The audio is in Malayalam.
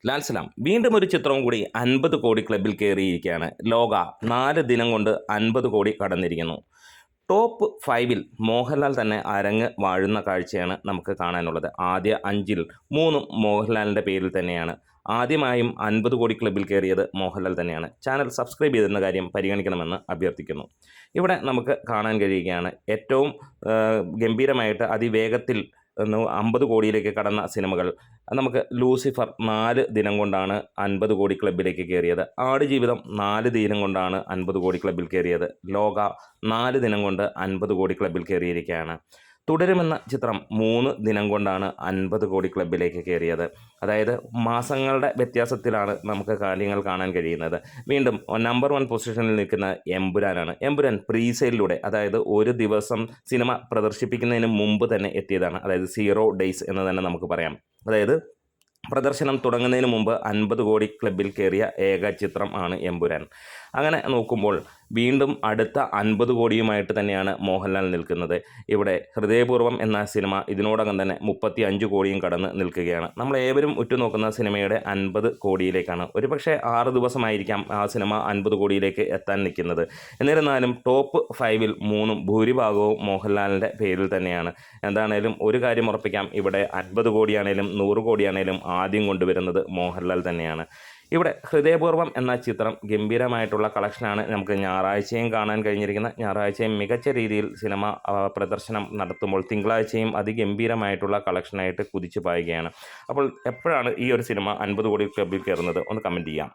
ലാൽ സലാം വീണ്ടും ഒരു ചിത്രവും കൂടി 50 കോടി ക്ലബിൽ കയറിയിരിക്കുകയാണ്. ലോക 4 ദിനം കൊണ്ട് 50 കോടി കടന്നിരിക്കുന്നു. ടോപ്പ് 5-ൽ മോഹൻലാൽ തന്നെ അരങ്ങ് വാഴുന്ന കാഴ്ചയാണ് നമുക്ക് കാണാനുള്ളത്. ആദ്യ 5-ൽ 3 മോഹൻലാലിൻ്റെ പേരിൽ തന്നെയാണ്. ആദ്യമായും 50 കോടി ക്ലബിൽ കയറിയത് മോഹൻലാൽ തന്നെയാണ്. ചാനൽ സബ്സ്ക്രൈബ് ചെയ്തിരുന്ന കാര്യം പരിഗണിക്കണമെന്ന് അഭ്യർത്ഥിക്കുന്നു. ഇവിടെ നമുക്ക് കാണാൻ കഴിയുകയാണ് ഏറ്റവും ഗംഭീരമായിട്ട് അതിവേഗത്തിൽ 50 കോടിയിലേക്ക് കടന്ന സിനിമകൾ. നമുക്ക് ലൂസിഫർ 4 ദിനം കൊണ്ടാണ് 50 കോടി ക്ലബിലേക്ക് കയറിയത്. ആടുജീവിതം 4 ദിനം കൊണ്ടാണ് 50 കോടി ക്ലബിൽ കയറിയത്. ലോക 4 ദിനം കൊണ്ട് 50 കോടി ക്ലബിൽ കയറിയിരിക്കുകയാണ്. തുടരുമെന്ന ചിത്രം 3 ദിനം കൊണ്ടാണ് 50 കോടി ക്ലബിലേക്ക് കയറിയത്. അതായത് മാസങ്ങളുടെ വ്യത്യാസത്തിലാണ് നമുക്ക് കാര്യങ്ങൾ കാണാൻ കഴിയുന്നത്. വീണ്ടും നമ്പർ 1 പൊസിഷനിൽ നിൽക്കുന്ന എമ്പുരാനാണ്. എമ്പുരാൻ പ്രീസെയിലൂടെ, അതായത് ഒരു ദിവസം സിനിമ പ്രദർശിപ്പിക്കുന്നതിന് മുമ്പ് തന്നെ എത്തിയതാണ്. അതായത് 0 ഡേയ്സ് എന്ന് തന്നെ നമുക്ക് പറയാം. അതായത് പ്രദർശനം തുടങ്ങുന്നതിന് മുമ്പ് 50 കോടി ക്ലബിൽ കയറിയ ഏക ചിത്രം ആണ് എമ്പുരാൻ. അങ്ങനെ നോക്കുമ്പോൾ വീണ്ടും അടുത്ത 50 കോടിയുമായിട്ട് തന്നെയാണ് മോഹൻലാൽ നിൽക്കുന്നത്. ഇവിടെ ഹൃദയപൂർവ്വം എന്ന സിനിമ ഇതിനോടകം തന്നെ 35 കോടിയും കടന്ന് നിൽക്കുകയാണ്. നമ്മളേവരും ഉറ്റുനോക്കുന്ന സിനിമയുടെ 50 കോടിയിലേക്കാണ്. ഒരുപക്ഷെ 6 ദിവസമായിരിക്കാം ആ സിനിമ 50 കോടിയിലേക്ക് എത്താൻ നിൽക്കുന്നത്. എന്നിരുന്നാലും ടോപ്പ് 5-ൽ 3 ഭൂരിഭാഗവും മോഹൻലാലിൻ്റെ പേരിൽ തന്നെയാണ്. എന്താണേലും ഒരു കാര്യം ഉറപ്പിക്കാം, ഇവിടെ 50 കോടിയാണേലും 100 കോടിയാണേലും ആദ്യം കൊണ്ടുവരുന്നത് മോഹൻലാൽ തന്നെയാണ്. ഇവിടെ ഹൃദയപൂർവ്വം എന്ന ചിത്രം ഗംഭീരമായിട്ടുള്ള കളക്ഷനാണ് നമുക്ക് ഞായറാഴ്ചയും കാണാൻ കഴിഞ്ഞിരിക്കുന്നത്. ഞായറാഴ്ചയും മികച്ച രീതിയിൽ സിനിമ പ്രദർശനം നടത്തുമ്പോൾ തിങ്കളാഴ്ചയും അതിഗംഭീരമായിട്ടുള്ള കളക്ഷനായിട്ട് കുതിച്ചു പായുകയാണ്. അപ്പോൾ എപ്പോഴാണ് ഈ ഒരു സിനിമ 50 കോടി ക്ലബിൽ കയറുന്നത്? ഒന്ന് കമൻറ്റ് ചെയ്യാം.